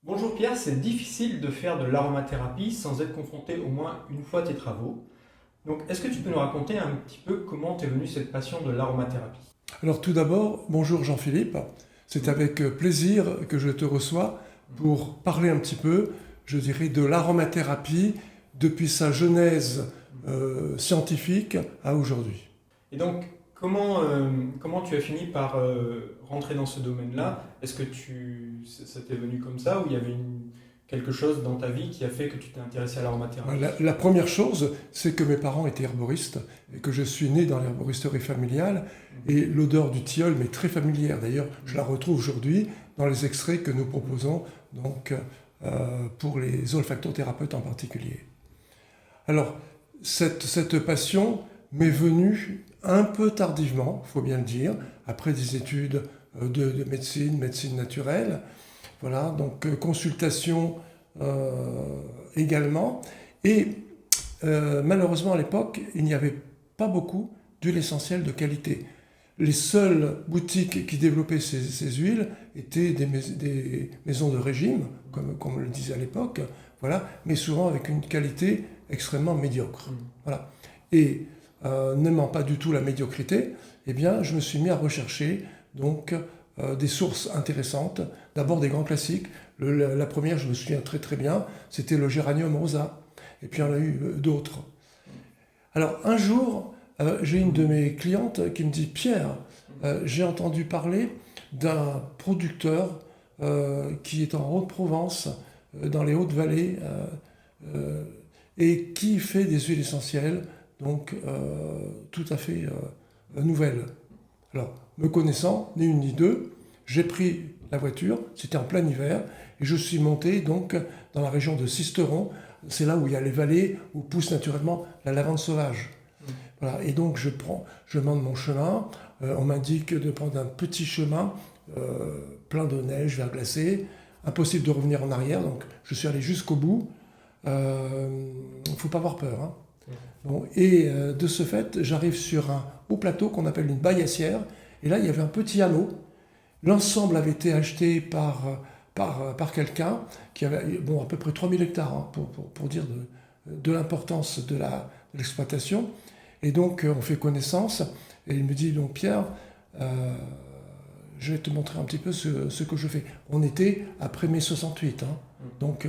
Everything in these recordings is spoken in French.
Bonjour Pierre, c'est difficile de faire de l'aromathérapie sans être confronté au moins une fois à tes travaux. Donc, est-ce que tu peux nous raconter un petit peu comment t'es venue cette passion de l'aromathérapie? Alors tout d'abord, bonjour Jean-Philippe. C'est Mhm, avec plaisir que je te reçois mhm. pour parler un petit peu, je dirais, de l'aromathérapie depuis sa genèse scientifique à aujourd'hui. Et donc, comment tu as fini par rentrer dans ce domaine-là? Est-ce que ça t'est venu comme ça ou il y avait quelque chose dans ta vie qui a fait que tu t'es intéressé à La, l'aromathérapie? la première chose, c'est que mes parents étaient herboristes et que je suis né dans l'herboristerie familiale Mhm, et l'odeur du tilleul m'est très familière. D'ailleurs, je la mhm, retrouve aujourd'hui dans les extraits que nous proposons donc, pour les olfactothérapeutes en particulier. Alors, cette passion m'est venue un peu tardivement, il faut bien le dire, après des études de médecine, médecine naturelle. Voilà, donc consultation également. Et malheureusement, à l'époque, il n'y avait pas beaucoup d'huiles essentielles de qualité. Les seules boutiques qui développaient ces huiles étaient des maisons de régime, comme on le disait à l'époque, voilà, mais souvent avec une qualité extrêmement médiocre. mhm, Voilà. Et n'aimant pas du tout la médiocrité, eh bien, je me suis mis à rechercher donc des sources intéressantes. D'abord des grands classiques. La première, je me souviens très très bien, c'était le géranium rosa. Et puis il y en a eu d'autres. Alors un jour, j'ai une de mes clientes qui me dit Pierre, j'ai entendu parler d'un producteur qui est en Haute-Provence, dans les Hautes-Vallées, et qui fait des huiles essentielles, donc tout à fait nouvelles. Alors, me connaissant, ni une ni deux, j'ai pris la voiture, c'était en plein hiver, et je suis monté donc dans la région de Sisteron. C'est là où il y a les vallées où pousse naturellement la lavande sauvage. mhm, Voilà. Et donc je monte mon chemin. On m'indique de prendre un petit chemin plein de neige, verglacé. Impossible de revenir en arrière, donc je suis allé jusqu'au bout. Il ne faut pas avoir peur, hein. Bon, et de ce fait, j'arrive sur un haut plateau qu'on appelle une baillassière. Et là, il y avait un petit hameau. L'ensemble avait été acheté par quelqu'un qui avait bon, à peu près 3000 hectares, hein, pour dire de l'importance de l'exploitation. Et donc, on fait connaissance. Et il me dit, donc Pierre, euh, je vais te montrer un petit peu ce que je fais. On était après mai 68, hein, donc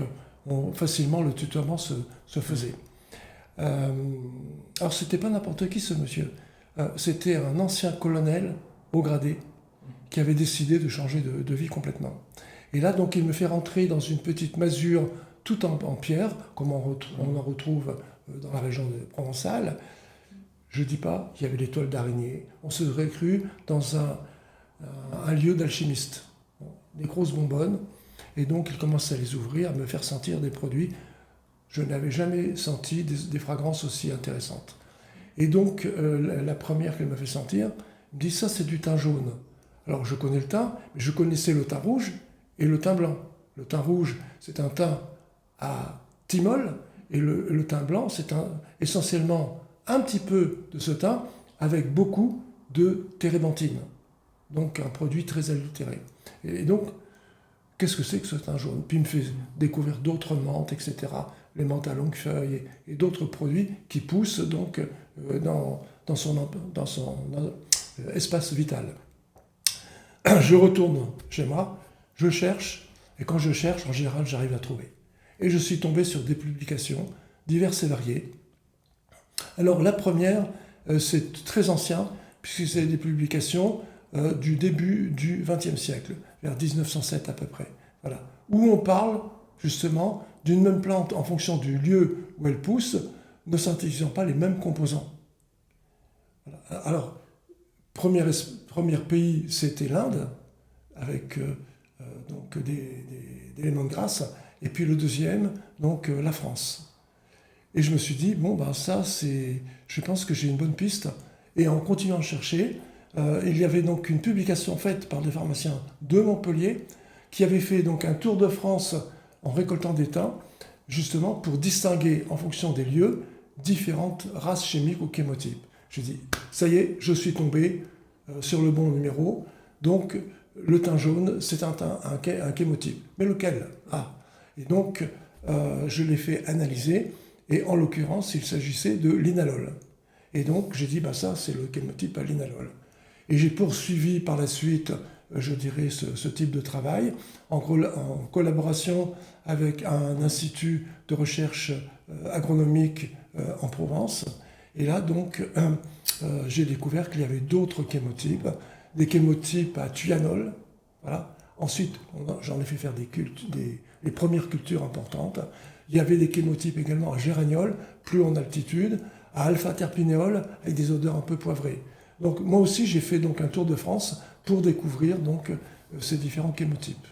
facilement le tutoiement se faisait. Euh, alors, c'était pas n'importe qui ce monsieur. C'était un ancien colonel haut gradé qui avait décidé de changer de vie complètement. Et là, donc, il me fait rentrer dans une petite masure tout en pierre, comme on en retrouve dans la région de Provençale. Je ne dis pas qu'il y avait des toiles d'araignée. On se serait cru dans un lieu d'alchimiste. Bon, des grosses bonbonnes. Et donc, il commence à les ouvrir, à me faire sentir des produits. Je n'avais jamais senti des fragrances aussi intéressantes. Et donc, la première qu'elle m'a fait sentir, elle me dit ça, c'est du thym jaune. Alors, je connais le thym, mais je connaissais le thym rouge et le thym blanc. Le thym rouge, c'est un thym à thymol, et le thym blanc, c'est essentiellement un petit peu de ce thym avec beaucoup de térébenthine. Donc, un produit très adultéré. Et donc, qu'est-ce que c'est que ce thym jaune? Puis il me fait découvrir d'autres menthes, etc. Les menthes à longue feuille et d'autres produits qui poussent donc dans son espace vital. Je retourne chez moi, je cherche, et quand je cherche, en général, j'arrive à trouver. Et je suis tombé sur des publications diverses et variées. Alors la première, c'est très ancien, puisque c'est des publications du début du XXe siècle, vers 1907 à peu près. Voilà. Où on parle justement d'une même plante en fonction du lieu où elle pousse, ne synthétisant pas les mêmes composants. Voilà. Alors, premier pays, c'était l'Inde, avec donc des éléments de grâce, et puis le deuxième, donc la France. Et je me suis dit, bon, ben ça, je pense que j'ai une bonne piste. Et en continuant à chercher, il y avait donc une publication faite par des pharmaciens de Montpellier qui avait fait donc un tour de France en récoltant des thym, justement pour distinguer en fonction des lieux différentes races chimiques ou chémotypes. J'ai dit, ça y est, je suis tombé sur le bon numéro. Donc, le thym jaune, c'est un chémotype. Mais lequel? Ah. Et donc, je l'ai fait analyser, et en l'occurrence, il s'agissait de linalol. Et donc, j'ai dit, ça, c'est le chémotype à linalol. Et j'ai poursuivi par la suite, je dirais, ce type de travail, en collaboration avec un institut de recherche agronomique en Provence. Et là, donc, j'ai découvert qu'il y avait d'autres chémotypes, des chémotypes à thuanol. Voilà. Ensuite, j'en ai fait faire les premières cultures importantes. Il y avait des chémotypes également à géraniol, plus en altitude, à alpha-terpinéol, avec des odeurs un peu poivrées. Donc, moi aussi, j'ai fait donc un tour de France pour découvrir donc ces différents chémotypes.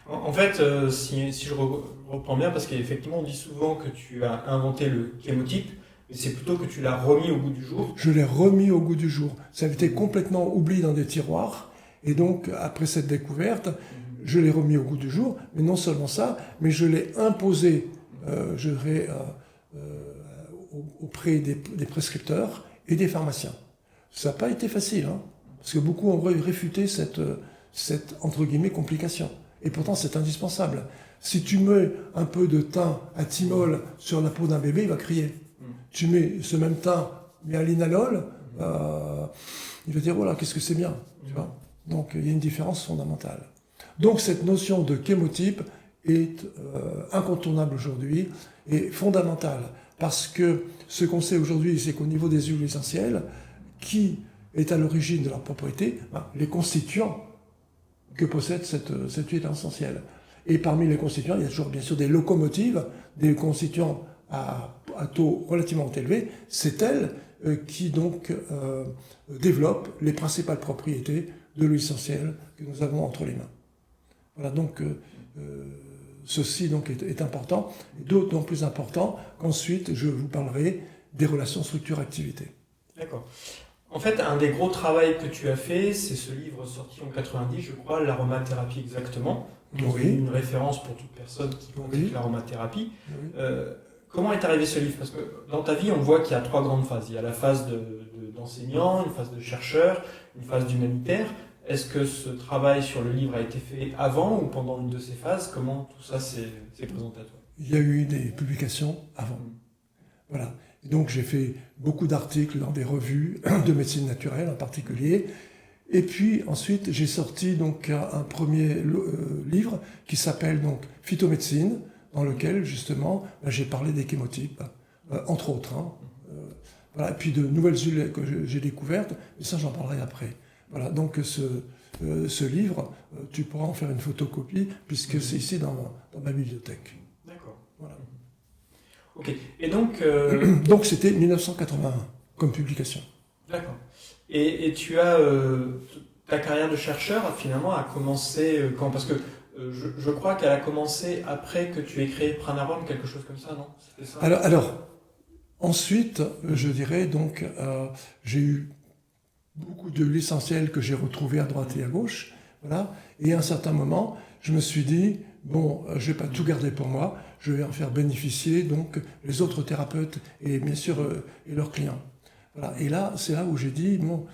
En fait, si je reprends bien, parce qu'effectivement, on dit souvent que tu as inventé le chémotype, mais c'est plutôt que tu l'as remis au goût du jour. Je l'ai remis au goût du jour. Ça avait été complètement oublié dans des tiroirs. Et donc, après cette découverte, je l'ai remis au goût du jour. Mais non seulement ça, mais je l'ai imposé, auprès des prescripteurs et des pharmaciens. Ça n'a pas été facile, hein, parce que beaucoup ont réfuté cette entre guillemets, complication. Et pourtant, c'est indispensable. Si tu mets un peu de thym à thymol sur la peau d'un bébé, il va crier. Tu mets ce même thym, mais à linalol, il va dire, voilà, qu'est-ce que c'est bien. Tu vois. Donc, il y a une différence fondamentale. Donc, cette notion de chémotype est incontournable aujourd'hui et fondamentale. Parce que ce qu'on sait aujourd'hui, c'est qu'au niveau des huiles essentielles, qui est à l'origine de leur propriété, les constituants que possède cette huile essentielle. Et parmi les constituants, il y a toujours bien sûr des locomotives, des constituants à taux relativement élevés. C'est elles qui donc développent les principales propriétés de l'huile essentielle que nous avons entre les mains. Voilà, donc ceci donc est important, et d'autant plus important qu'ensuite je vous parlerai des relations structure-activité. D'accord. En fait, un des gros travaux que tu as fait, c'est ce livre sorti en 90, je crois, l'aromathérapie exactement. Oui. Une référence pour toute personne qui pratique l'aromathérapie. Oui. Comment est arrivé ce livre? Parce que dans ta vie, on voit qu'il y a 3 grandes phases. Il y a la phase d'enseignant, une phase de chercheur, une phase d'humanitaire. Est-ce que ce travail sur le livre a été fait avant ou pendant une de ces phases? Comment tout ça s'est présenté à toi? Il y a eu des publications avant. Voilà. Et donc j'ai fait beaucoup d'articles dans des revues de médecine naturelle en particulier. Et puis ensuite j'ai sorti donc un premier livre qui s'appelle donc Phytomédecine, dans lequel justement j'ai parlé des chémotypes, entre autres. Hein. Voilà. Et puis de nouvelles huiles que j'ai découvertes, mais ça j'en parlerai après. Voilà. Donc ce livre, tu pourras en faire une photocopie puisque c'est ici dans ma bibliothèque. D'accord. Voilà. Ok. Et donc. Donc c'était 1981 comme publication. D'accord. Et tu as ta carrière de chercheur finalement a commencé quand? Parce que je crois qu'elle a commencé après que tu aies créé Pranarum, quelque chose comme ça, non? C'était ça? Alors ensuite, je dirais donc j'ai eu beaucoup de l'essentiel que j'ai retrouvé à droite et à gauche, voilà. Et à un certain moment, je me suis dit bon, je vais pas tout garder pour moi, je vais en faire bénéficier donc les autres thérapeutes et bien sûr et leurs clients. Voilà. Et là, c'est là où j'ai dit bon,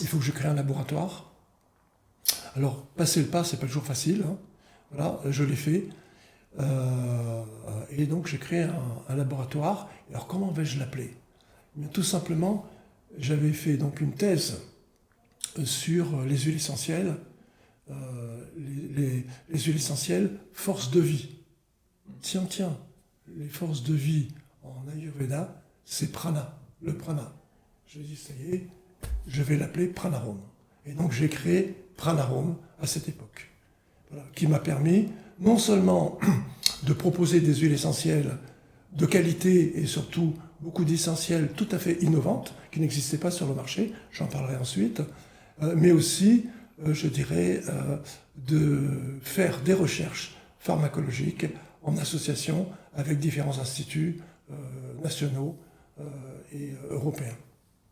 il faut que je crée un laboratoire. Alors passer le pas, c'est pas toujours facile. Hein. Voilà, je l'ai fait. Et donc j'ai créé un laboratoire. Alors comment vais-je l'appeler? Tout simplement, j'avais fait donc une thèse sur les huiles essentielles. Les huiles essentielles, force de vie. Tiens, les forces de vie en Ayurveda, c'est prana, le prana. Je dis, ça y est, je vais l'appeler Pranarum. Et donc j'ai créé Pranarum à cette époque, voilà, qui m'a permis non seulement de proposer des huiles essentielles de qualité et surtout beaucoup d'essentiels tout à fait innovantes qui n'existaient pas sur le marché, j'en parlerai ensuite, mais aussi, je dirais, de faire des recherches pharmacologiques en association avec différents instituts nationaux et européens.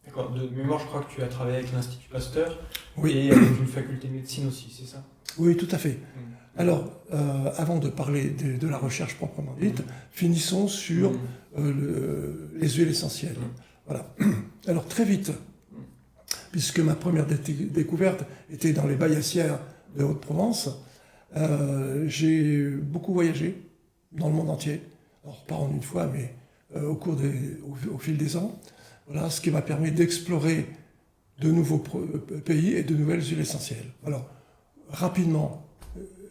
D'accord. De mémoire, je crois que tu as travaillé avec l'Institut Pasteur oui. Et avec une faculté de médecine aussi, c'est ça? Oui, tout à fait. Alors, avant de parler de la recherche proprement dite, finissons sur les huiles essentielles. Voilà. Alors, très vite, puisque ma première découverte était dans les bayacières de Haute-Provence. J'ai beaucoup voyagé dans le monde entier. Alors, pas en une fois, mais au fil des ans. Voilà, ce qui m'a permis d'explorer de nouveaux pays et de nouvelles huiles essentielles. Alors, rapidement,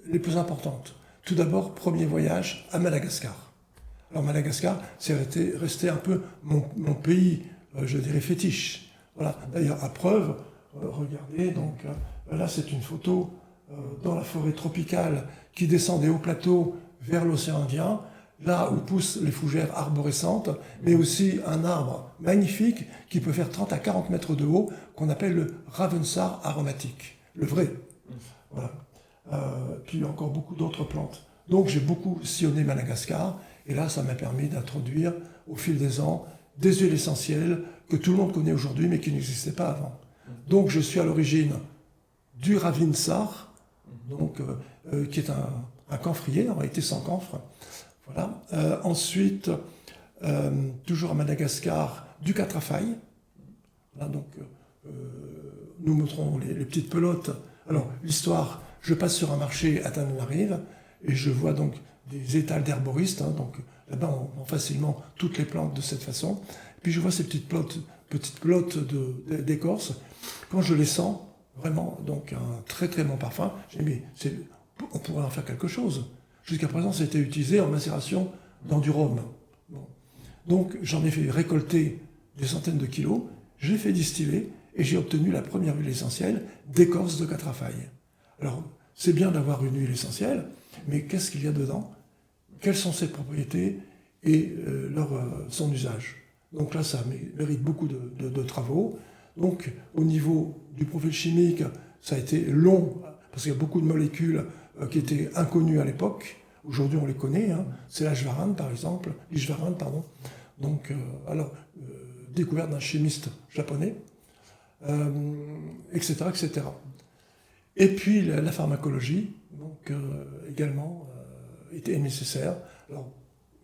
les plus importantes. Tout d'abord, premier voyage à Madagascar. Alors, Madagascar, c'est resté un peu mon pays, je dirais, fétiche. Voilà. D'ailleurs, à preuve, regardez, donc, là, c'est une photo dans la forêt tropicale qui descend des hauts plateaux vers l'océan Indien, là où poussent les fougères arborescentes, mais aussi un arbre magnifique qui peut faire 30 à 40 mètres de haut, qu'on appelle le Ravensar aromatique, le vrai. Voilà. Puis encore beaucoup d'autres plantes. Donc j'ai beaucoup sillonné Madagascar, et là ça m'a permis d'introduire au fil des ans des huiles essentielles que tout le monde connaît aujourd'hui, mais qui n'existaient pas avant. Donc je suis à l'origine du Ravinsar, donc, qui est un camphrier, en réalité sans camphre. Voilà. Ensuite, toujours à Madagascar, du catrafaille. Là, donc, nous montrons les petites pelotes. Alors, l'histoire, je passe sur un marché à Tananarive et je vois donc des étals d'herboristes. Hein, donc, là-bas, on vend facilement toutes les plantes de cette façon. Et puis, je vois ces petites pelotes d'écorce. Quand je les sens, vraiment, donc, un très très bon parfum, j'ai dit, mais on pourrait en faire quelque chose. Jusqu'à présent, c'était utilisé en macération dans du rhum. Bon. Donc, j'en ai fait récolter des centaines de kilos, je l'ai fait distiller et j'ai obtenu la première huile essentielle d'écorce de catrafaille. Alors, c'est bien d'avoir une huile essentielle, mais qu'est-ce qu'il y a dedans? Quelles sont ses propriétés et son usage? Donc là, ça mérite beaucoup de travaux. Donc, au niveau du profil chimique, ça a été long, parce qu'il y a beaucoup de molécules qui étaient inconnues à l'époque. Aujourd'hui, on les connaît. Hein. C'est l'ishvarane, par exemple. L'ishvarane, pardon. Donc, découverte d'un chimiste japonais, etc., etc. Et puis, la pharmacologie, donc, également, était nécessaire. Alors,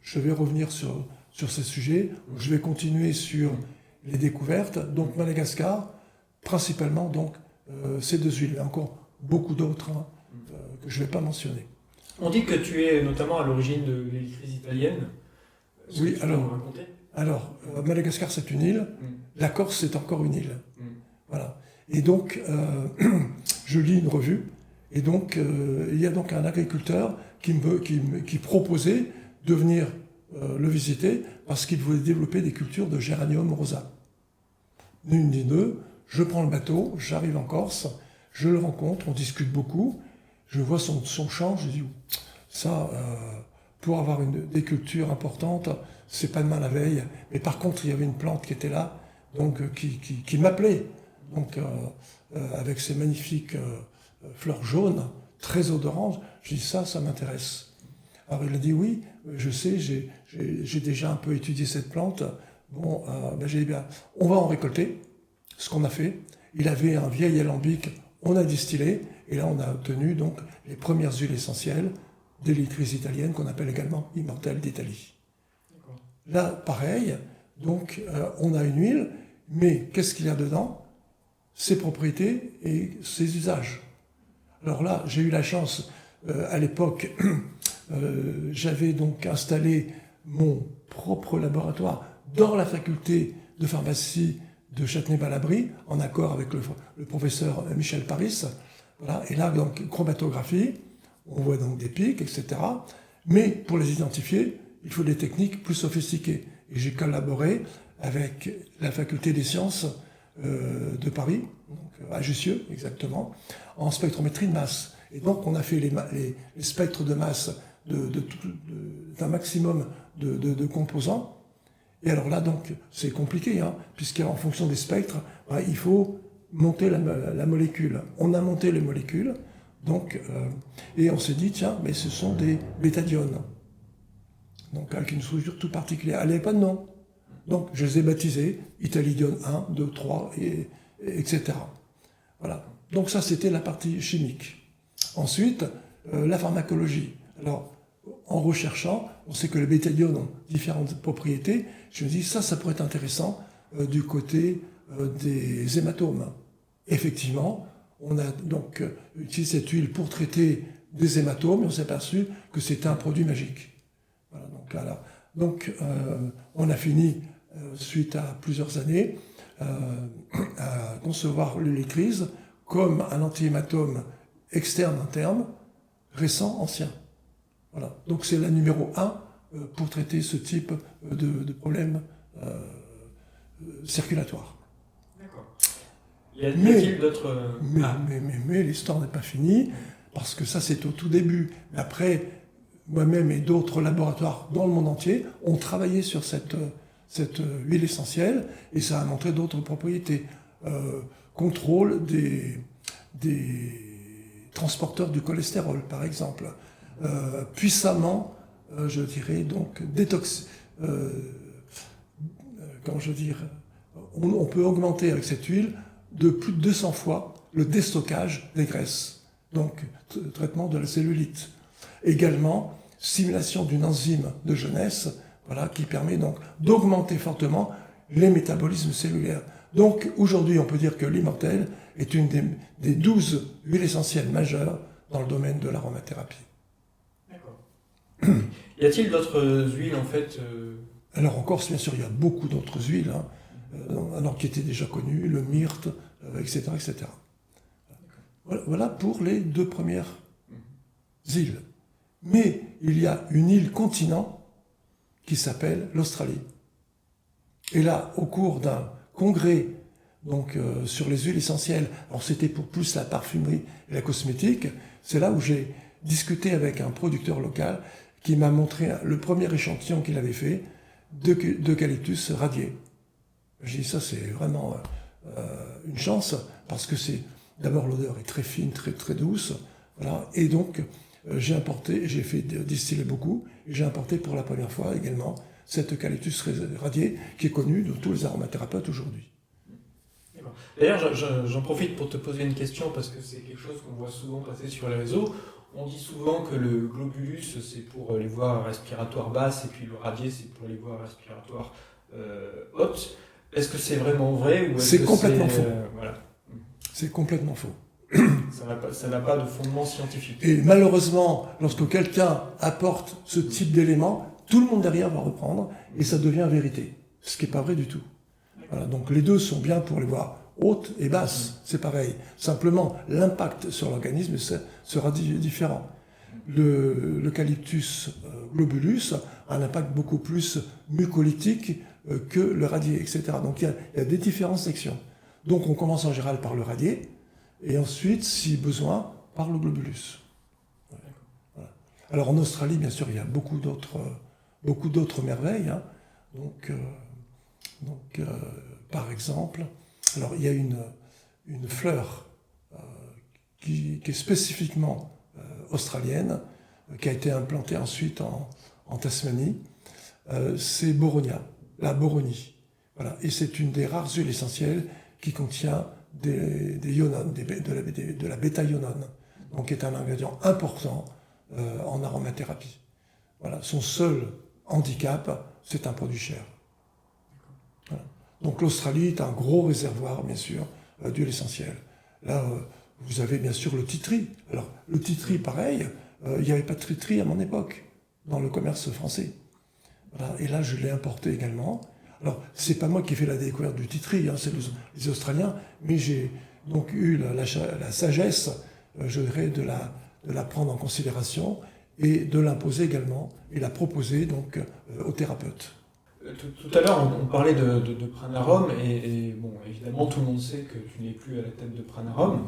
je vais revenir sur ces sujets. Je vais continuer sur les découvertes. Donc, Madagascar, principalement, donc, ces deux huiles. Il y a encore beaucoup d'autres que je ne vais pas mentionner. On dit que tu es notamment à l'origine de l'électrice italienne. Oui, alors, Madagascar, c'est une île. La Corse, c'est encore une île. Voilà. Et donc, je lis une revue. Et donc, il y a donc un agriculteur qui proposait de venir le visiter parce qu'il voulait développer des cultures de géranium rosa. Une des deux, je prends le bateau, j'arrive en Corse, je le rencontre, on discute beaucoup. Je vois son champ, je dis, ça, pour avoir des cultures importantes, c'est pas demain la veille. Mais par contre, il y avait une plante qui était là, donc qui m'appelait, donc avec ses magnifiques fleurs jaunes, très odorantes. Je dis, ça m'intéresse. Alors il a dit, oui, je sais, j'ai déjà un peu étudié cette plante. Bon, j'ai dit, bien, on va en récolter, ce qu'on a fait. Il avait un vieil alambic, on a distillé. Et là, on a obtenu donc les premières huiles essentielles des litrices italiennes qu'on appelle également immortelles d'Italie. Là, pareil, donc on a une huile, mais qu'est-ce qu'il y a dedans? Ses propriétés et ses usages. Alors là, j'ai eu la chance, à l'époque, j'avais donc installé mon propre laboratoire dans la faculté de pharmacie de Châtenay-Malabry, en accord avec le professeur Michel Paris. Voilà. Et là, donc, chromatographie, on voit donc des pics, etc. Mais pour les identifier, il faut des techniques plus sophistiquées. Et j'ai collaboré avec la faculté des sciences de Paris, donc à Jussieu exactement, en spectrométrie de masse. Et donc, on a fait les spectres de masse d'un maximum de composants. Et alors là, donc, c'est compliqué, hein, puisqu'en fonction des spectres, il faut monter la molécule. On a monté les molécules, donc, et on s'est dit, tiens, mais ce sont des bétadiones. Donc, avec une structure tout particulière. Elle n'avait pas de nom. Donc, je les ai baptisés, Italidione 1, 2, 3, etc. Voilà. Donc, ça, c'était la partie chimique. Ensuite, la pharmacologie. Alors, en recherchant, on sait que les bétadiones ont différentes propriétés. Je me dis, ça pourrait être intéressant du côté des hématomes. Effectivement, On a donc utilisé cette huile pour traiter des hématomes et on s'est aperçu que c'était un produit magique. Voilà, donc on a fini, suite à plusieurs années, à concevoir l'ulicrise comme un anti-hématome externe-interne, récent, ancien. Voilà. Donc c'est la numéro 1 pour traiter ce type de problème circulatoire. D'accord. Y a-t-il d'autres... Mais l'histoire n'est pas finie, parce que ça c'est au tout début. Mais après, moi-même et d'autres laboratoires dans le monde entier ont travaillé sur cette huile essentielle, et ça a montré d'autres propriétés. Contrôle des transporteurs du cholestérol, par exemple. Puissamment, je dirais, donc, comment je veux dire, on peut augmenter avec cette huile de plus de 200 fois le déstockage des graisses, donc traitement de la cellulite. Également, stimulation d'une enzyme de jeunesse, voilà, qui permet donc d'augmenter fortement les métabolismes cellulaires. Donc aujourd'hui, on peut dire que l'immortel est une des 12 huiles essentielles majeures dans le domaine de l'aromathérapie. D'accord. Y a-t-il d'autres huiles en fait Alors en Corse, bien sûr, il y a beaucoup d'autres huiles, alors qui étaient déjà connues, le myrte, etc., etc. Voilà pour les 2 premières îles. Mais il y a une île continent qui s'appelle l'Australie. Et là, au cours d'un congrès donc, sur les huiles essentielles, alors c'était pour plus la parfumerie et la cosmétique, c'est là où j'ai discuté avec un producteur local qui m'a montré le premier échantillon qu'il avait fait d'eucalyptus radié. J'ai dit ça c'est vraiment une chance, parce que c'est d'abord l'odeur est très fine, très, très douce, voilà, et donc j'ai fait distiller beaucoup, et j'ai importé pour la première fois également cet eucalyptus radié qui est connu de tous les aromathérapeutes aujourd'hui. D'ailleurs, j'en profite pour te poser une question, parce que c'est quelque chose qu'on voit souvent passer sur les réseaux. On dit souvent que le globulus, c'est pour les voies respiratoires basses, et puis le radié, c'est pour les voies respiratoires hautes. Est-ce que c'est vraiment vrai ou c'est complètement faux. Voilà. C'est complètement faux. Ça n'a pas de fondement scientifique. Et malheureusement, lorsque quelqu'un apporte ce type d'éléments, tout le monde derrière va reprendre et ça devient vérité. Ce qui n'est pas vrai du tout. Voilà, donc les deux sont bien pour les voies hautes et basses, c'est pareil. Simplement, l'impact sur l'organisme sera différent. L'eucalyptus globulus a un impact beaucoup plus mucolytique que le radié, etc. Donc il y a des différentes sections. Donc on commence en général par le radié, et ensuite, si besoin, par le globulus. Voilà. Alors en Australie, bien sûr, il y a beaucoup d'autres merveilles. Hein. Donc, par exemple, alors il y a une fleur qui est spécifiquement australienne, qui a été implantée ensuite en Tasmanie. C'est Boronia, la Boronie. Voilà. Et c'est une des rares huiles essentielles qui contient des ionones, de la bêta-ionone, donc qui est un ingrédient important en aromathérapie. Voilà. Son seul handicap, c'est un produit cher. Voilà. Donc l'Australie est un gros réservoir, bien sûr, d'huile essentielle. Là, vous avez bien sûr le titri. Alors, le titri, pareil, il n'y avait pas de titri à mon époque, dans le commerce français. Voilà. Et là, je l'ai importé également. Alors, c'est pas moi qui ai fait la découverte du titri, hein, c'est les Australiens, mais j'ai donc eu la sagesse, je dirais, de la prendre en considération et de l'imposer également, et la proposer donc aux thérapeutes. Tout à l'heure, on parlait de Pranarum, et bon, évidemment, tout le monde sait que tu n'es plus à la tête de Pranarum.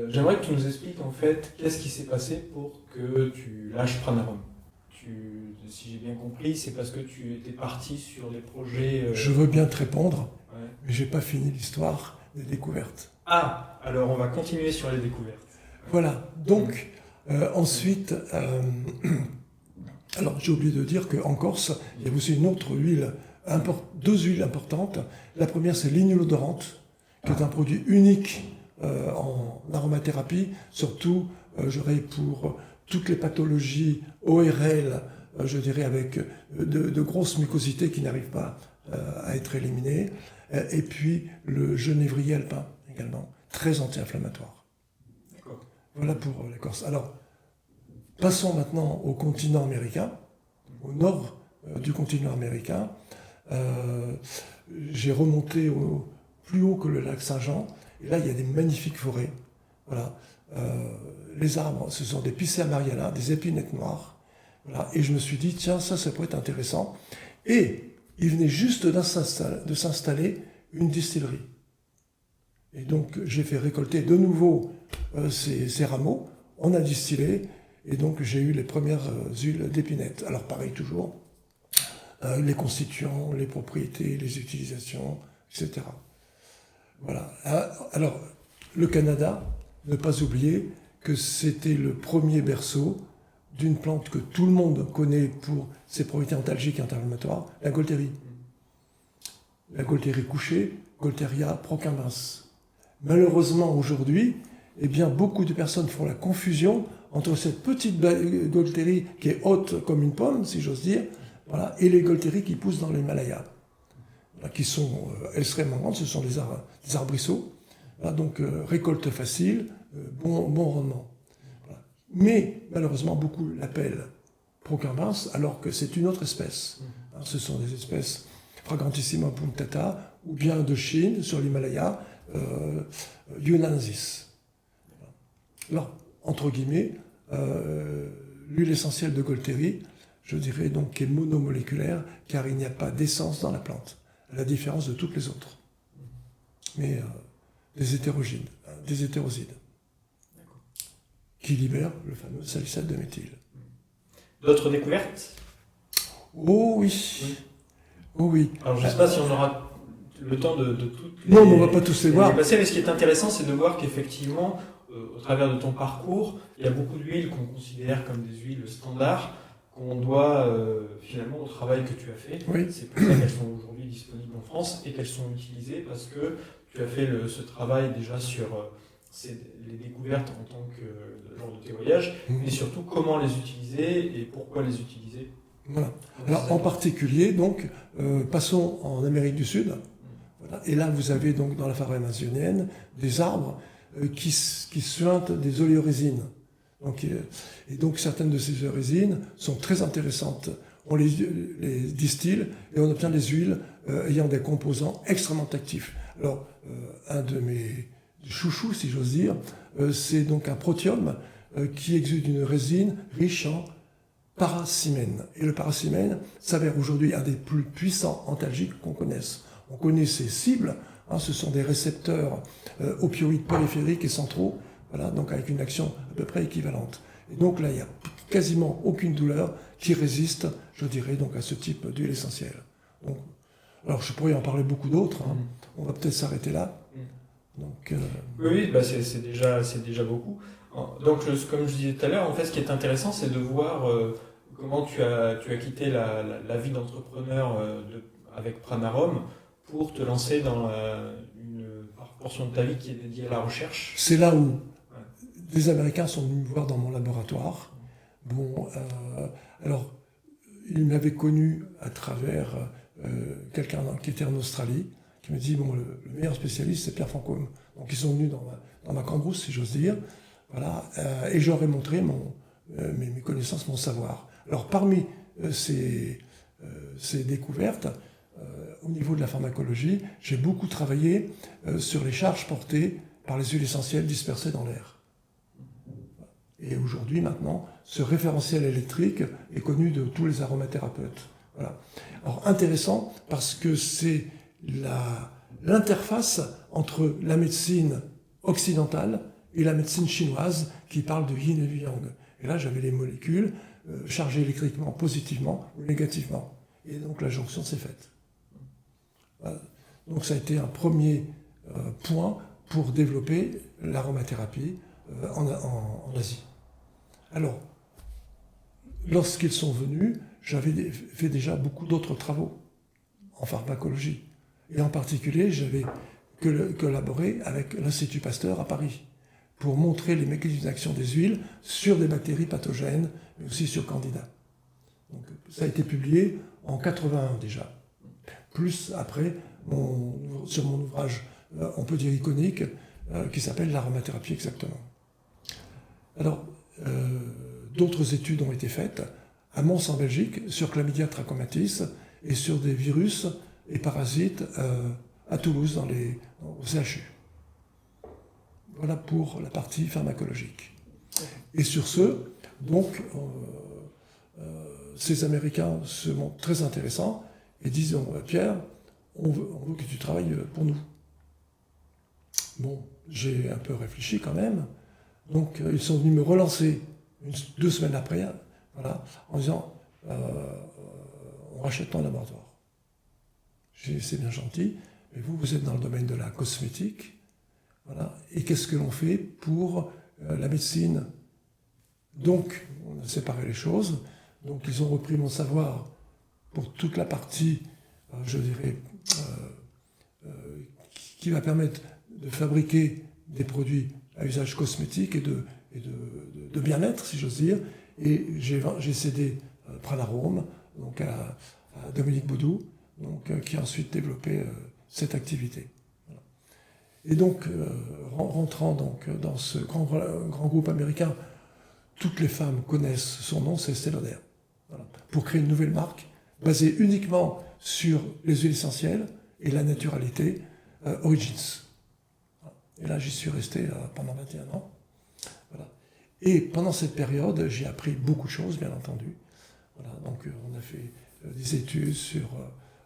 J'aimerais que tu nous expliques, en fait, qu'est-ce qui s'est passé pour que tu lâches Pranarum. Si j'ai bien compris, c'est parce que tu étais parti sur des projets... Je veux bien te répondre, ouais. Mais je n'ai pas fini l'histoire des découvertes. Ah, alors on va continuer sur les découvertes. Voilà, donc ensuite... alors j'ai oublié de dire qu'en Corse, il y a aussi une autre huile, deux huiles importantes. La première, c'est l'inulodorante, qui est un produit unique en aromathérapie, surtout, je dirais, pour toutes les pathologies ORL, je dirais, avec de grosses mucosités qui n'arrivent pas à être éliminées. Et puis le genévrier alpin, également, très anti-inflammatoire. Voilà pour la Corse. Alors, passons maintenant au continent américain, au nord du continent américain. J'ai remonté plus haut que le lac Saint-Jean, et là, il y a des magnifiques forêts. Voilà. Les arbres, ce sont des Picea mariana, des épinettes noires. Voilà. Et je me suis dit, tiens, ça pourrait être intéressant. Et il venait juste de s'installer une distillerie. Et donc, j'ai fait récolter de nouveau ces rameaux. On a distillé, et donc j'ai eu les premières huiles d'épinette. Alors, pareil, toujours, les constituants, les propriétés, les utilisations, etc. Voilà. Alors, le Canada, ne pas oublier que c'était le premier berceau d'une plante que tout le monde connaît pour ses propriétés antalgiques et anti-inflammatoires, la Gaultérie. La Gaultérie couchée, Gaulteria procumbens. Malheureusement, aujourd'hui, eh bien, beaucoup de personnes font la confusion entre cette petite Gaultérie qui est haute comme une pomme, si j'ose dire, voilà, et les Gaultéries qui poussent dans l'Himalaya, qui sont extrêmement grandes, ce sont des arbrisseaux. Voilà, donc, récolte facile, bon rendement. Voilà. Mais, malheureusement, beaucoup l'appellent procumbens, alors que c'est une autre espèce. Ce sont des espèces Fragrantissima punctata, ou bien de Chine, sur l'Himalaya, Yunensis. Alors, entre guillemets, l'huile essentielle de Gaultérie, je dirais donc qu'est monomoléculaire, car il n'y a pas d'essence dans la plante, à la différence de toutes les autres. Mais des hétérosides, qui libèrent le fameux salicylate de méthyle. D'autres découvertes? Oh oui. Oh oui. Alors je ne sais pas si on aura le temps de toutes les... Non, mais on ne va pas tous les voir. Mais ce qui est intéressant, c'est de voir qu'effectivement, au travers de ton parcours, il y a beaucoup d'huiles qu'on considère comme des huiles standards, qu'on doit finalement au travail que tu as fait. Oui. C'est pour ça qu'elles sont aujourd'hui disponibles en France et qu'elles sont utilisées parce que tu as fait ce travail déjà sur les découvertes en tant que genre de tes voyages, mais surtout comment les utiliser et pourquoi les utiliser. Voilà. Alors en particulier, donc, passons en Amérique du Sud. Voilà. Et là, vous avez donc dans la forêt amazonienne des arbres qui suintent des oléorésines. Donc, et donc certaines de ces oléorésines sont très intéressantes. On les distille et on obtient des huiles ayant des composants extrêmement actifs. Alors, un de mes chouchous, si j'ose dire, c'est donc un protium qui exude une résine riche en paracimène. Et le paracimène s'avère aujourd'hui un des plus puissants antalgiques qu'on connaisse. On connaît ses cibles, ce sont des récepteurs opioïdes périphériques et centraux, voilà, donc avec une action à peu près équivalente. Et donc là, il n'y a quasiment aucune douleur qui résiste, je dirais, donc à ce type d'huile essentielle. Donc, alors je pourrais en parler beaucoup d'autres, on va peut-être s'arrêter là. Donc, oui, bah c'est déjà beaucoup. Donc, comme je disais tout à l'heure, en fait, ce qui est intéressant, c'est de voir comment tu as quitté la vie d'entrepreneur avec Pranarom pour te lancer dans une portion de ta vie qui est dédiée à la recherche. C'est là où des Américains sont venus me voir dans mon laboratoire. Bon, alors, ils m'avaient connu à travers quelqu'un qui était en Australie, qui me dit, bon, le meilleur spécialiste, c'est Pierre Fancôme. Donc, ils sont venus dans ma cambrousse, si j'ose dire. Voilà, et je leur ai montré mes connaissances, mon savoir. Alors, parmi ces découvertes, au niveau de la pharmacologie, j'ai beaucoup travaillé sur les charges portées par les huiles essentielles dispersées dans l'air. Et aujourd'hui, maintenant, ce référentiel électrique est connu de tous les aromathérapeutes. Voilà. Alors, intéressant, parce que c'est l'interface entre la médecine occidentale et la médecine chinoise qui parle de yin et du yang. Et là, j'avais les molécules chargées électriquement positivement ou négativement. Et donc, la jonction s'est faite. Voilà. Donc, ça a été un premier point pour développer l'aromathérapie en Asie. Alors, lorsqu'ils sont venus, j'avais fait déjà beaucoup d'autres travaux en pharmacologie. Et en particulier, j'avais collaboré avec l'Institut Pasteur à Paris pour montrer les mécanismes d'action des huiles sur des bactéries pathogènes, mais aussi sur Candida. Donc, ça a été publié en 81 déjà. Plus après, sur mon ouvrage, on peut dire iconique, qui s'appelle l'aromathérapie exactement. Alors, d'autres études ont été faites à Mons en Belgique sur Chlamydia trachomatis et sur des virus et parasites à Toulouse au CHU. Voilà pour la partie pharmacologique. Et sur ce, donc, ces Américains se montrent très intéressants et disent Pierre, on veut que tu travailles pour nous. Bon, j'ai un peu réfléchi quand même. Donc, ils sont venus me relancer 2 semaines après, voilà, en disant on rachète ton laboratoire. J'ai dit c'est bien gentil, mais vous êtes dans le domaine de la cosmétique. Voilà, et qu'est-ce que l'on fait pour la médecine? Donc, on a séparé les choses. Donc, ils ont repris mon savoir pour toute la partie, je dirais, qui va permettre de fabriquer des produits à usage cosmétique et de bien-être, si j'ose dire. Et j'ai cédé Pranarome, donc à Dominique Boudou, donc, qui a ensuite développé cette activité. Voilà. Et donc, rentrant donc, dans ce grand groupe américain, toutes les femmes connaissent son nom, c'est Estée Lauder. Voilà. Pour créer une nouvelle marque, basée uniquement sur les huiles essentielles et la naturalité, Origins. Et là, j'y suis resté pendant 21 ans. Voilà. Et pendant cette période, j'ai appris beaucoup de choses, bien entendu. Voilà. Donc, on a fait des études sur...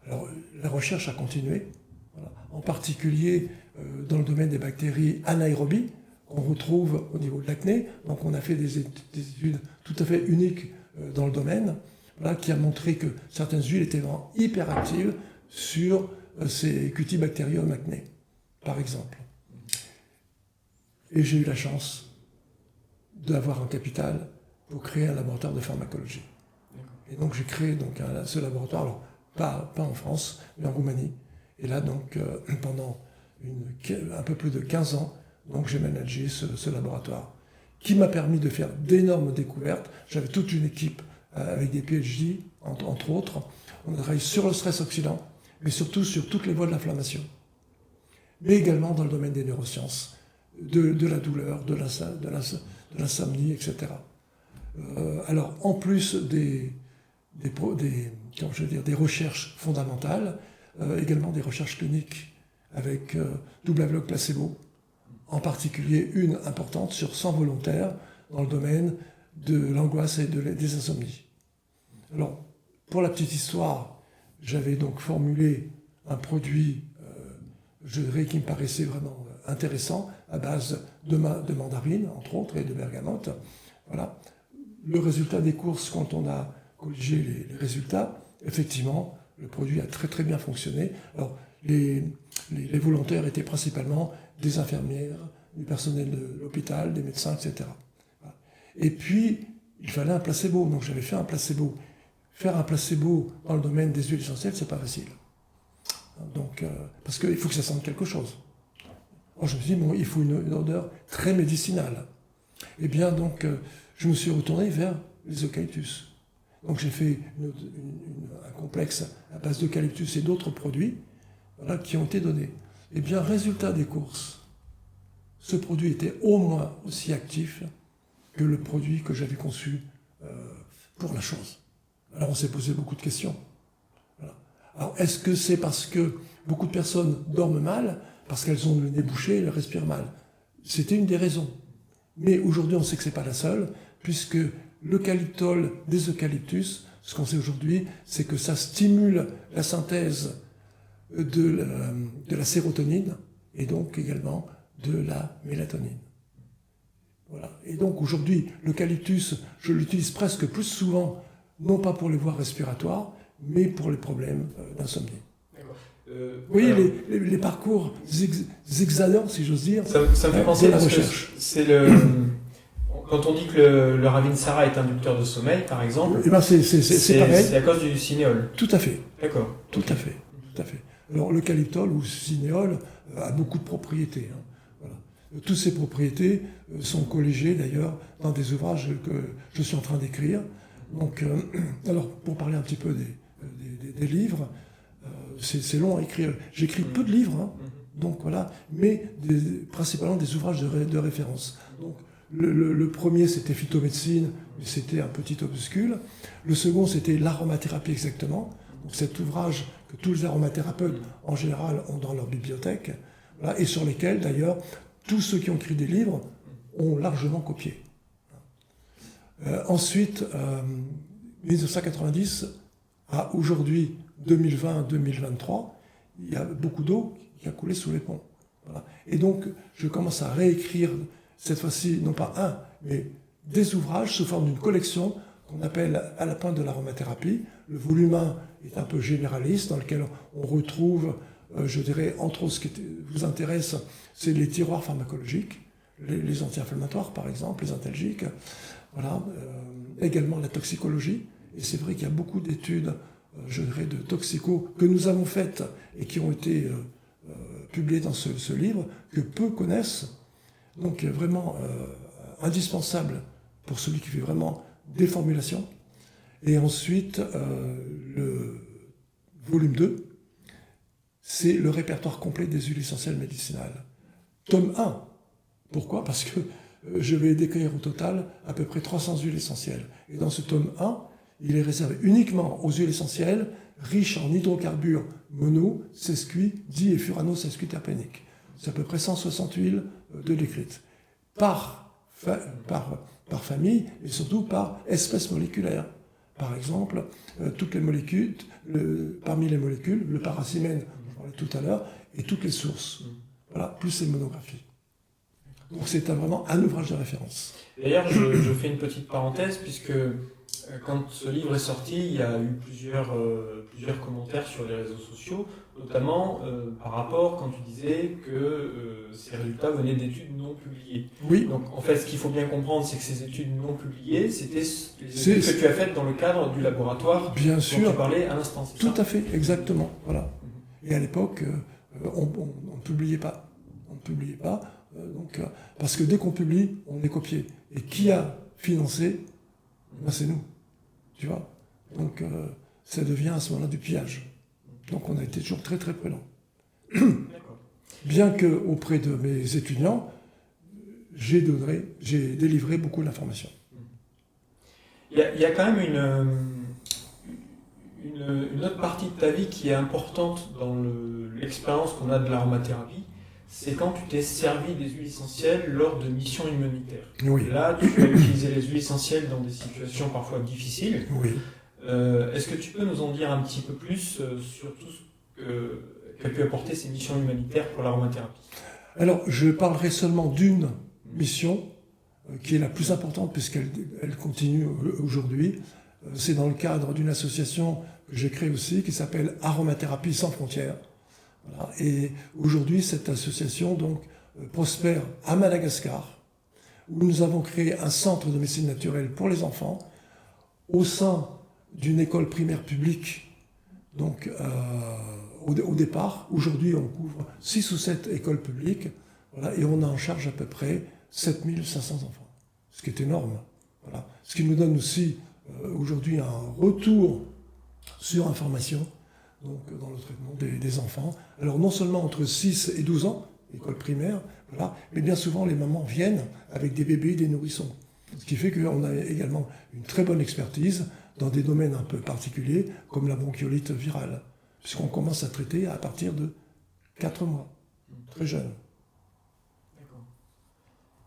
alors, la recherche a continué, voilà. En particulier dans le domaine des bactéries anaérobies, qu'on retrouve au niveau de l'acné. Donc, on a fait des études tout à fait uniques dans le domaine, voilà, qui a montré que certaines huiles étaient vraiment hyperactives sur ces Cutibacterium acné, par exemple. Et j'ai eu la chance d'avoir un capital pour créer un laboratoire de pharmacologie. Et donc j'ai créé donc ce laboratoire, alors pas en France, mais en Roumanie. Et là donc pendant un peu plus de 15 ans, donc j'ai managé ce laboratoire, qui m'a permis de faire d'énormes découvertes. J'avais toute une équipe avec des PhD, entre autres. On a travaillé sur le stress oxydant, mais surtout sur toutes les voies de l'inflammation. Mais également dans le domaine des neurosciences, de la douleur, de l'insomnie, etc. Alors, en plus des recherches fondamentales, également des recherches cliniques avec double aveugle placebo, en particulier une importante sur 100 volontaires dans le domaine de l'angoisse et des insomnies. Alors, pour la petite histoire, j'avais donc formulé un produit, je dirais, qui me paraissait vraiment intéressant, à base de mandarine, entre autres, et de bergamote. Voilà. Le résultat des courses, quand on a corrigé les résultats, effectivement, le produit a très très bien fonctionné. Alors, les volontaires étaient principalement des infirmières, du personnel de l'hôpital, des médecins, etc. Voilà. Et puis, il fallait un placebo, donc j'avais fait un placebo. Faire un placebo dans le domaine des huiles essentielles, c'est pas facile. Donc, parce qu'il faut que ça sente quelque chose. Alors je me suis dit, bon, il faut une odeur très médicinale. Et bien, donc, je me suis retourné vers les eucalyptus. Donc, j'ai fait un complexe à base d'eucalyptus et d'autres produits, voilà, qui ont été donnés. Et bien, résultat des courses, ce produit était au moins aussi actif que le produit que j'avais conçu pour la chose. Alors, on s'est posé beaucoup de questions. Voilà. Alors, est-ce que c'est parce que beaucoup de personnes dorment mal, parce qu'elles ont le nez bouché, elles respirent mal? C'était une des raisons. Mais aujourd'hui, on sait que ce n'est pas la seule, puisque l'eucalyptol des eucalyptus, ce qu'on sait aujourd'hui, c'est que ça stimule la synthèse de la sérotonine et donc également de la mélatonine. Voilà. Et donc aujourd'hui, l'eucalyptus, je l'utilise presque plus souvent, non pas pour les voies respiratoires, mais pour les problèmes d'insomnie. Vous voyez les parcours zigzagants, si j'ose dire, ça me fait penser parce que c'est quand on dit que le Ravinsara est inducteur de sommeil, par exemple, eh ben c'est pareil. C'est à cause du cinéole. Tout à fait. D'accord. Tout à fait. Alors l'eucalyptol ou cinéole a beaucoup de propriétés. Hein. Voilà. Toutes ces propriétés sont colligées d'ailleurs dans des ouvrages que je suis en train d'écrire. Donc, alors pour parler un petit peu des livres, c'est long à écrire. J'écris peu de livres, hein, donc voilà, mais principalement des ouvrages de référence. Donc Le premier, c'était phytomédecine, mais c'était un petit opuscule. Le second, c'était l'aromathérapie exactement. Donc cet ouvrage que tous les aromathérapeutes, en général, ont dans leur bibliothèque, voilà, et sur lesquels, d'ailleurs, tous ceux qui ont écrit des livres ont largement copié. Ensuite, 1990 à aujourd'hui, 2020-2023, il y a beaucoup d'eau qui a coulé sous les ponts. Voilà. Et donc, je commence à réécrire, cette fois-ci, non pas un, mais des ouvrages sous forme d'une collection qu'on appelle À la pointe de l'aromathérapie. Le volume 1 est un peu généraliste, dans lequel on retrouve, je dirais, entre autres, ce qui vous intéresse, c'est les tiroirs pharmacologiques, les anti-inflammatoires, par exemple, les antalgiques, voilà, également la toxicologie. Et c'est vrai qu'il y a beaucoup d'études, je dirais, de toxico que nous avons faites et qui ont été publiées dans ce livre, que peu connaissent. Donc, vraiment indispensable pour celui qui fait vraiment des formulations. Et ensuite, le volume 2, c'est le répertoire complet des huiles essentielles médicinales. Tome 1. Pourquoi? Parce que je vais décrire au total à peu près 300 huiles essentielles. Et dans ce tome 1, il est réservé uniquement aux huiles essentielles riches en hydrocarbures mono, sesqui, di et furano-sesquiterpéniques. C'est à peu près 160 huiles de décrites. Par famille, et surtout par espèce moléculaire. Par exemple, toutes les molécules, parmi les molécules, le paracimène, dont je parlais tout à l'heure, et toutes les sources. Voilà, plus les monographies. Donc c'est vraiment un ouvrage de référence. D'ailleurs, je fais une petite parenthèse, puisque quand ce livre est sorti, il y a eu plusieurs commentaires sur les réseaux sociaux, notamment par rapport quand tu disais que ces résultats venaient d'études non publiées. Oui. Donc en fait, ce qu'il faut bien comprendre, c'est que ces études non publiées, c'était les études que tu as faites dans le cadre du laboratoire bien sûr, dont tu parlais à l'instant. Tout à fait, exactement. Voilà. Et à l'époque, on ne publiait pas. On ne publiait pas. Parce que dès qu'on publie, on est copié. Et qui a financé? Ben, c'est nous. Tu vois? Donc, ça devient à ce moment-là du pillage. Donc, on a été toujours très, très prudents. Bien qu'auprès de mes étudiants, j'ai délivré beaucoup d'informations. Il y a quand même une autre partie de ta vie qui est importante dans l'expérience qu'on a de l'aromathérapie. C'est quand tu t'es servi des huiles essentielles lors de missions humanitaires. Oui. Là, tu as utilisé les huiles essentielles dans des situations parfois difficiles. Oui. Est-ce que tu peux nous en dire un petit peu plus sur tout ce qu'a pu apporter ces missions humanitaires pour l'aromathérapie? Alors, je parlerai seulement d'une mission qui est la plus importante puisqu'elle continue aujourd'hui. C'est dans le cadre d'une association que j'ai créée aussi qui s'appelle Aromathérapie sans frontières. Voilà. Et aujourd'hui, cette association donc prospère à Madagascar, où nous avons créé un centre de médecine naturelle pour les enfants, au sein d'une école primaire publique. Donc, au départ, aujourd'hui, on couvre 6 ou 7 écoles publiques, voilà, et on a en charge à peu près 7500 enfants, ce qui est énorme. Voilà. Ce qui nous donne aussi aujourd'hui un retour sur information, donc dans le traitement des enfants. Alors non seulement entre 6 et 12 ans, école primaire, voilà, mais bien souvent les mamans viennent avec des bébés, des nourrissons. Ce qui fait qu'on a également une très bonne expertise dans des domaines un peu particuliers, comme la bronchiolite virale, puisqu'on commence à traiter à partir de 4 mois, très jeune.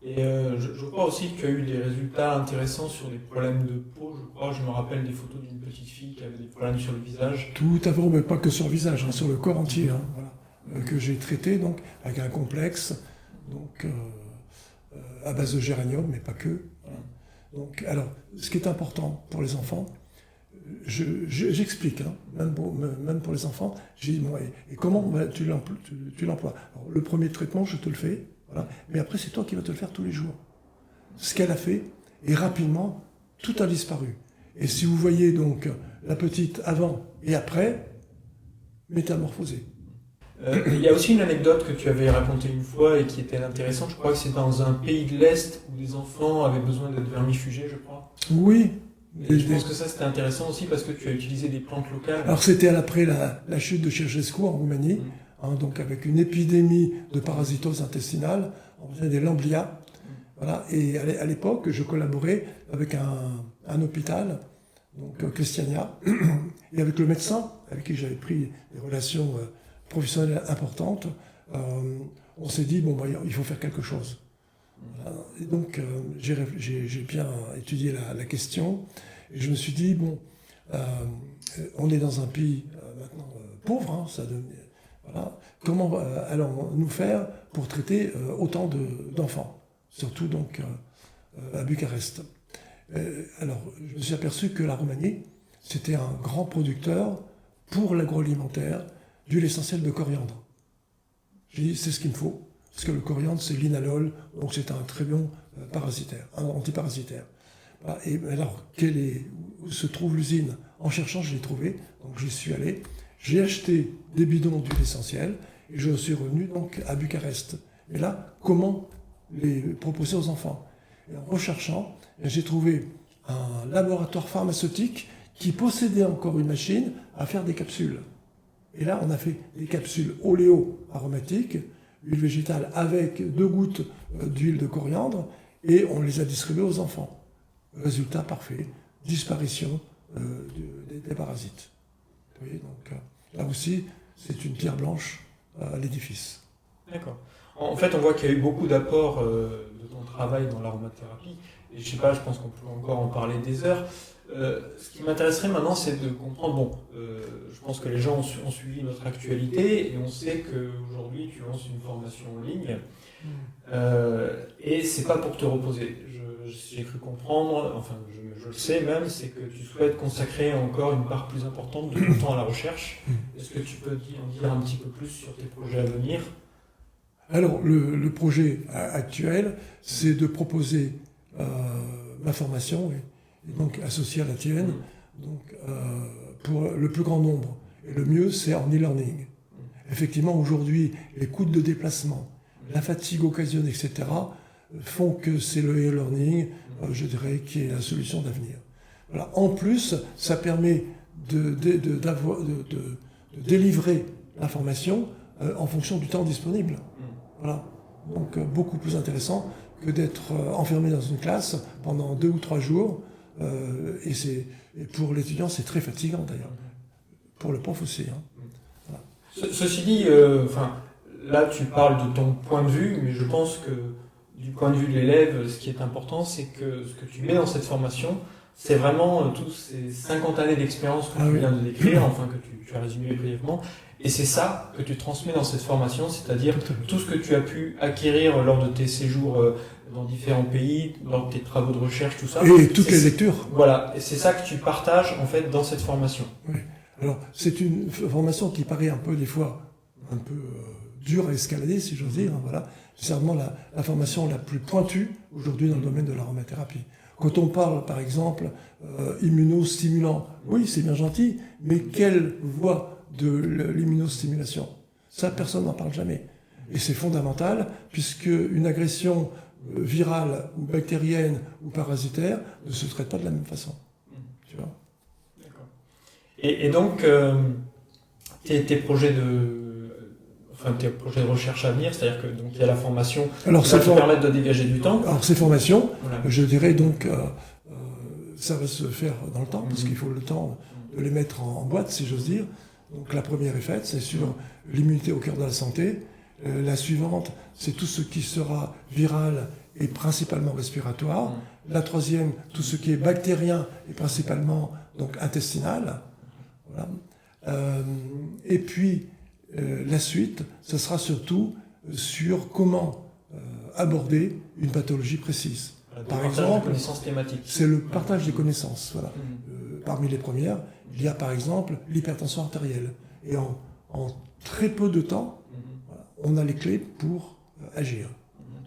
Et je crois aussi que tu as eu des résultats intéressants sur des problèmes de peau. Je me rappelle des photos d'une petite fille qui avait des problèmes sur le visage. Tout à fait, mais pas que sur le visage, sur le corps entier, voilà, que j'ai traité donc, avec un complexe donc, à base de géranium, mais pas que. Voilà. Donc, alors, ce qui est important pour les enfants, j'explique, même pour les enfants, j'ai dit, bon, et comment tu l'emploies? Alors, le premier traitement, je te le fais. Voilà. Mais après, c'est toi qui vas te le faire tous les jours. Ce qu'elle a fait, et rapidement, tout a disparu. Et si vous voyez donc la petite avant et après, métamorphosée. Il y a aussi une anecdote que tu avais racontée une fois et qui était intéressante. Je crois que c'est dans un pays de l'Est où des enfants avaient besoin d'être vermifugés, je crois. Oui. Et je pense que ça, c'était intéressant aussi parce que tu as utilisé des plantes locales. Alors, c'était après la chute de Ceausescu en Roumanie. Donc avec une épidémie de parasitose intestinale, on faisait des lamblias, Voilà. Et à l'époque, je collaborais avec un hôpital, donc Christiania, et avec le médecin avec qui j'avais pris des relations professionnelles importantes. On s'est dit, bon, bah, il faut faire quelque chose. Voilà. Et donc, j'ai bien étudié la question, et je me suis dit, bon, on est dans un pays maintenant pauvre, hein, voilà. Comment allons-nous faire pour traiter autant d'enfants, surtout donc à Bucarest. Alors, je me suis aperçu que la Roumanie, c'était un grand producteur pour l'agroalimentaire d'huile essentielle de coriandre. J'ai dit, c'est ce qu'il me faut, parce que le coriandre, c'est l'inalol, donc c'est un très bon parasitaire, un antiparasitaire. Voilà. Et alors, où se trouve l'usine? En cherchant, je l'ai trouvé, donc j'y suis allé. J'ai acheté des bidons d'huile essentielle, et je suis revenu donc à Bucarest. Et là, comment les proposer aux enfants? Et en recherchant, j'ai trouvé un laboratoire pharmaceutique qui possédait encore une machine à faire des capsules. Et là, on a fait des capsules oléo-aromatiques, huile végétale avec 2 gouttes d'huile de coriandre, et on les a distribuées aux enfants. Résultat parfait, disparition des parasites. Vous voyez, donc là aussi, c'est une pierre blanche à l'édifice. D'accord. En fait, on voit qu'il y a eu beaucoup d'apports de ton travail dans l'aromathérapie. Et je sais pas, je pense qu'on peut encore en parler des heures. Ce qui m'intéresserait maintenant, c'est de comprendre, bon, je pense que les gens ont suivi notre actualité et on sait qu'aujourd'hui, tu lances une formation en ligne. Et c'est pas pour te reposer. J'ai cru comprendre, enfin je le sais même, c'est que tu souhaites consacrer encore une part plus importante de ton temps à la recherche. Est-ce que tu peux en dire un petit peu plus sur tes projets à venir? Alors, le projet actuel, c'est de proposer ma formation, et donc associée à la tienne, donc, pour le plus grand nombre. Et le mieux, c'est en e-learning. Effectivement, aujourd'hui, les coûts de déplacement, la fatigue occasionnée, etc., font que c'est le e-learning, je dirais, qui est la solution d'avenir. Voilà. En plus, ça permet de délivrer l'information en fonction du temps disponible. Voilà. Donc, beaucoup plus intéressant que d'être enfermé dans une classe pendant 2 ou 3 jours. Et pour l'étudiant, c'est très fatigant d'ailleurs. Pour le prof aussi. Hein. Voilà. Ceci dit, là tu parles de ton point de vue, mais je pense que du point de vue de l'élève, ce qui est important, c'est que ce que tu mets dans cette formation, c'est vraiment tous ces 50 années d'expérience que tu viens de décrire, enfin que tu as résumé brièvement, et c'est ça que tu transmets dans cette formation, c'est-à-dire tout ce que tu as pu acquérir lors de tes séjours dans différents pays, lors de tes travaux de recherche, tout ça. Et toutes les lectures. Voilà, et c'est ça que tu partages en fait dans cette formation. Oui. Alors c'est une formation qui paraît un peu des fois un peu dure à escalader, si j'ose dire. Voilà. C'est vraiment la formation la plus pointue aujourd'hui dans le domaine de l'aromathérapie. Quand on parle, par exemple, immunostimulant, oui, c'est bien gentil, mais quelle voie de l'immunostimulation? Ça, personne n'en parle jamais. Et c'est fondamental, puisque une agression virale ou bactérienne ou parasitaire ne se traite pas de la même façon. Tu vois? D'accord. Et donc, tes projets de recherche à venir, c'est-à-dire que donc il y a la formation qui va te permettre de dégager du temps. Alors ces formations, voilà. Je dirais donc, ça va se faire dans le temps, parce qu'il faut le temps de les mettre en boîte, si j'ose dire. Donc la première est faite, c'est sur l'immunité au cœur de la santé. La suivante, c'est tout ce qui sera viral et principalement respiratoire. La troisième, tout ce qui est bactérien et principalement donc intestinal. Voilà. Et puis la suite, ce sera surtout sur comment aborder une pathologie précise. Par exemple, c'est le partage des connaissances. Voilà. Parmi les premières, il y a par exemple l'hypertension artérielle. Et en très peu de temps, voilà, on a les clés pour agir.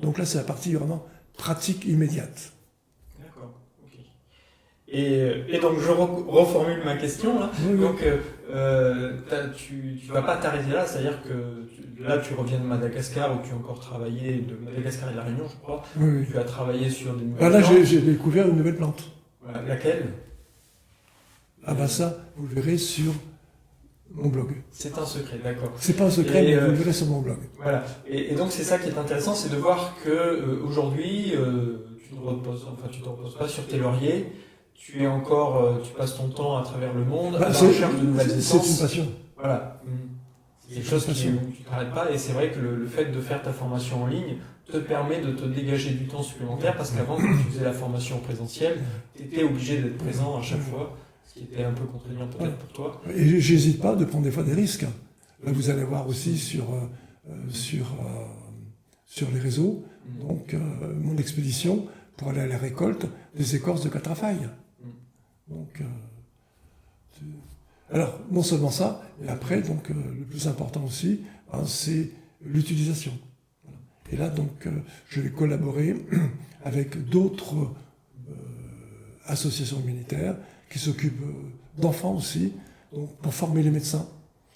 Donc là, c'est la partie vraiment pratique immédiate. D'accord. Okay. Et donc, je reformule ma question. Là. Oui, donc, tu vas pas t'arrêter là, c'est-à-dire que là, tu reviens de Madagascar, où tu as encore travaillé, de Madagascar et de la Réunion, je crois. Oui. Tu as travaillé sur des nouvelles plantes. Là, j'ai découvert une nouvelle plante. Voilà. Laquelle? Ah ben ça, vous le verrez sur mon blog. C'est un secret, d'accord. C'est pas un secret, mais vous le verrez sur mon blog. Voilà. Et donc c'est ça qui est intéressant, c'est de voir que aujourd'hui, tu te reposes pas sur tes lauriers. Tu es encore, tu passes ton temps à travers le monde à la recherche de nouvelles essences. C'est une passion. Voilà. C'est quelque chose où tu ne t'arrêtes pas. Et c'est vrai que le fait de faire ta formation en ligne te permet de te dégager du temps supplémentaire parce qu'avant, quand tu faisais la formation en présentiel, tu étais obligé d'être présent à chaque fois, ce qui était un peu contraignant peut-être pour toi. Et j'hésite pas de prendre des fois des risques. Là, vous allez voir aussi sur les réseaux, donc mon expédition pour aller à la récolte des écorces de catrafaille. Donc, alors, non seulement ça, mais après, donc, le plus important aussi, c'est l'utilisation. Voilà. Et là, donc, je vais collaborer avec d'autres associations humanitaires qui s'occupent d'enfants aussi, donc, pour former les médecins.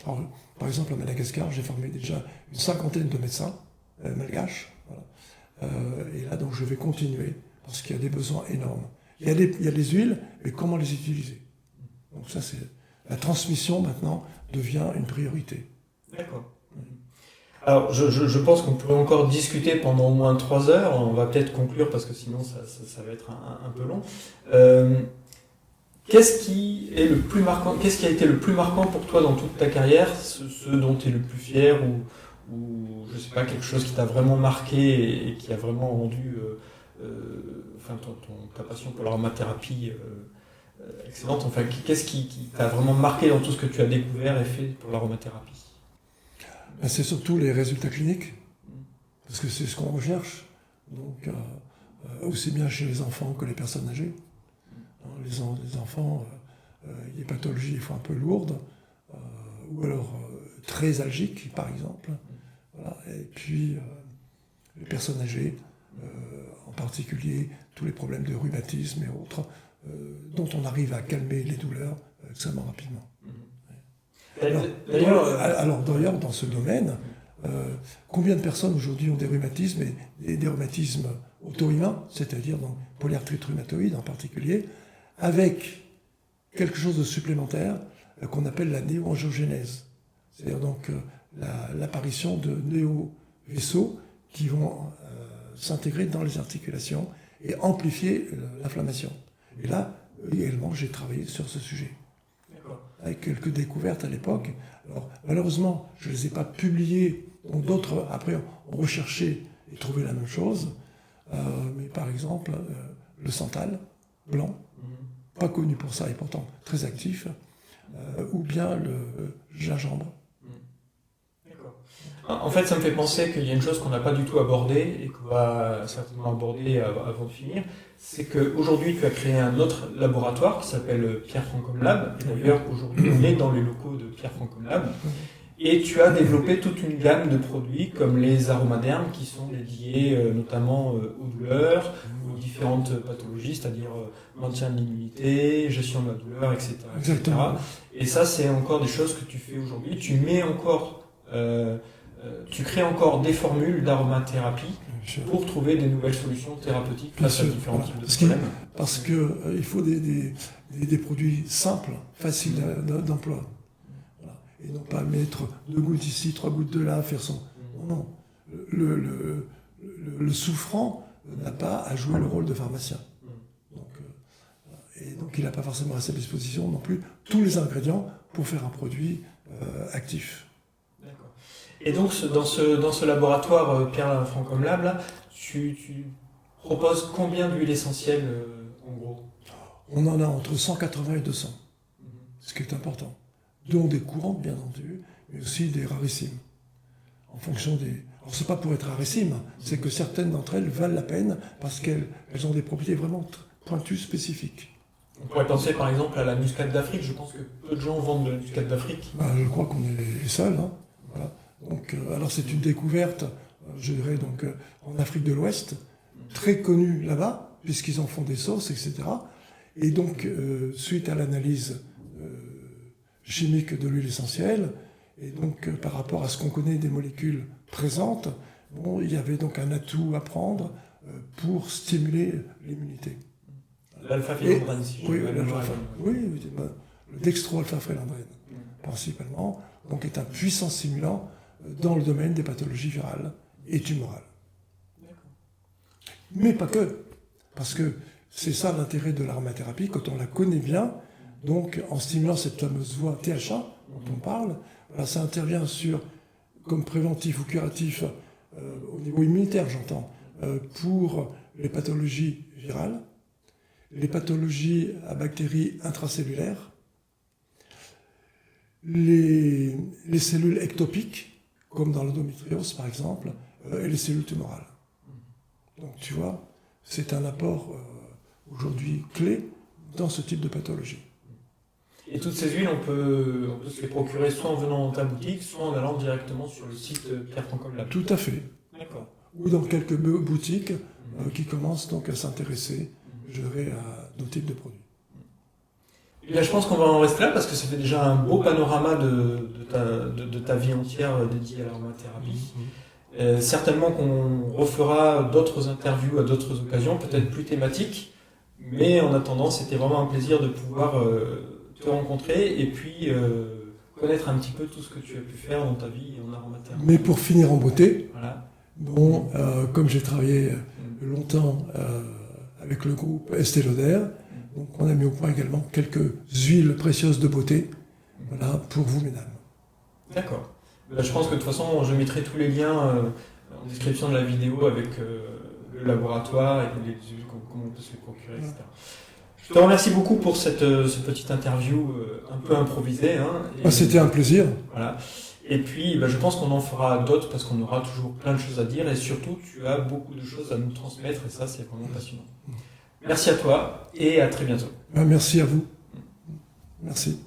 Alors, par exemple, à Madagascar, j'ai formé déjà une 50aine de médecins malgaches. Voilà. Et là, donc, je vais continuer, parce qu'il y a des besoins énormes. Il y a les huiles, mais comment les utiliser? Donc ça, c'est la transmission maintenant devient une priorité. D'accord. Alors, je pense qu'on pourrait encore discuter pendant au moins 3 heures. On va peut-être conclure parce que sinon ça va être un peu long. Qu'est-ce qui a été le plus marquant pour toi dans toute ta carrière, ce dont tu es le plus fier ou je sais pas, quelque chose qui t'a vraiment marqué et qui a vraiment rendu ta passion pour l'aromathérapie excellente. Enfin, qu'est-ce qui t'a vraiment marqué dans tout ce que tu as découvert et fait pour l'aromathérapie? C'est surtout les résultats cliniques, parce que c'est ce qu'on recherche. Donc, aussi bien chez les enfants que les personnes âgées. Les enfants, il y a des pathologies des fois un peu lourdes, ou alors très algiques, par exemple. Voilà. Et puis, les personnes âgées, en particulier tous les problèmes de rhumatisme et autres, dont on arrive à calmer les douleurs extrêmement rapidement. D'ailleurs, dans ce domaine, combien de personnes aujourd'hui ont des rhumatismes et des rhumatismes auto-immuns, c'est-à-dire donc polyarthrite rhumatoïde en particulier, avec quelque chose de supplémentaire qu'on appelle la néoangiogénèse, c'est-à-dire donc l'apparition de néo-vaisseaux qui vont s'intégrer dans les articulations et amplifier l'inflammation. Et là, également, j'ai travaillé sur ce sujet. Avec quelques découvertes à l'époque. Alors, malheureusement, je ne les ai pas publiées. Donc, d'autres, après, ont recherché et trouvé la même chose. Mais par exemple, le santal blanc, pas connu pour ça et pourtant très actif, ou bien le gingembre. En fait, ça me fait penser qu'il y a une chose qu'on n'a pas du tout abordée et qu'on va certainement aborder avant de finir. C'est qu'aujourd'hui, tu as créé un autre laboratoire qui s'appelle Pierre Francom Lab. D'ailleurs, aujourd'hui, on est dans les locaux de Pierre Francom Lab. Et tu as développé toute une gamme de produits comme les aromadermes qui sont dédiés notamment aux douleurs, aux différentes pathologies, c'est-à-dire maintien de l'immunité, gestion de la douleur, etc. etc. Et ça, c'est encore des choses que tu fais aujourd'hui. Tu mets encore... tu crées encore des formules d'aromathérapie pour trouver des nouvelles solutions thérapeutiques face à différents types de problèmes. Parce qu'il faut des produits simples, faciles d'emploi. Voilà. Et non pas mettre 2 gouttes ici, 3 gouttes de là, faire son... Non. Le souffrant n'a pas à jouer le rôle de pharmacien. Donc il n'a pas forcément à sa disposition non plus tous les ingrédients pour faire un produit actif. Et donc, dans ce laboratoire Pierre Francom Lab, là, tu proposes combien d'huiles essentielles, en gros? On en a entre 180 et 200, ce qui est important. Dont des courantes, bien entendu, mais aussi des rarissimes. En fonction des... Alors, c'est pas pour être rarissime, c'est que certaines d'entre elles valent la peine parce qu'elles ont des propriétés vraiment pointues, spécifiques. On pourrait penser par exemple à la muscade d'Afrique. Je pense que peu de gens vendent de la muscade d'Afrique. Je crois qu'on est les seuls. Hein. Voilà. Donc, alors c'est une découverte, je dirais, donc, en Afrique de l'Ouest, très connue là-bas, puisqu'ils en font des sauces, etc. Et donc, suite à l'analyse chimique de l'huile essentielle, et donc par rapport à ce qu'on connaît des molécules présentes, bon, il y avait donc un atout à prendre pour stimuler l'immunité. L'alpha-félandrine, si je oui, le dextro-alpha-félandrine. principalement, donc est un puissant stimulant dans le domaine des pathologies virales et tumorales. Mais pas que, parce que c'est ça l'intérêt de l'aromathérapie, quand on la connaît bien, donc en stimulant cette fameuse voie THA dont on parle, voilà, ça intervient comme préventif ou curatif au niveau immunitaire, j'entends, pour les pathologies virales, les pathologies à bactéries intracellulaires, les cellules ectopiques, comme dans l'endométriose par exemple, et les cellules tumorales. Donc tu vois, c'est un apport aujourd'hui clé dans ce type de pathologie. Et toutes ces huiles, on peut se les procurer soit en venant dans ta boutique, soit en allant directement sur le site Pierre Francoeur Lab. Tout à fait. D'accord. Ou dans quelques boutiques qui commencent donc à s'intéresser, je dirais, à nos types de produits. Et là, je pense qu'on va en rester là parce que ça fait déjà un beau panorama de ta vie entière dédiée à l'aromathérapie. Certainement qu'on refera d'autres interviews à d'autres occasions, peut-être plus thématiques, mais en attendant, c'était vraiment un plaisir de pouvoir te rencontrer et puis connaître un petit peu tout ce que tu as pu faire dans ta vie en aromathérapie. Mais pour finir en beauté, voilà. Bon, comme j'ai travaillé longtemps avec le groupe Estée Lauder, donc on a mis au point également quelques huiles précieuses de beauté, voilà, pour vous, mesdames. D'accord. Là, je pense que de toute façon, je mettrai tous les liens en description de la vidéo avec le laboratoire et les huiles, comment on peut se les procurer, etc. Je te remercie beaucoup pour cette petite interview un peu improvisée. Hein, c'était un plaisir. Voilà. Et puis, je pense qu'on en fera d'autres parce qu'on aura toujours plein de choses à dire et surtout, tu as beaucoup de choses à nous transmettre et ça, c'est vraiment passionnant. Merci à toi et à très bientôt. Merci à vous. Merci.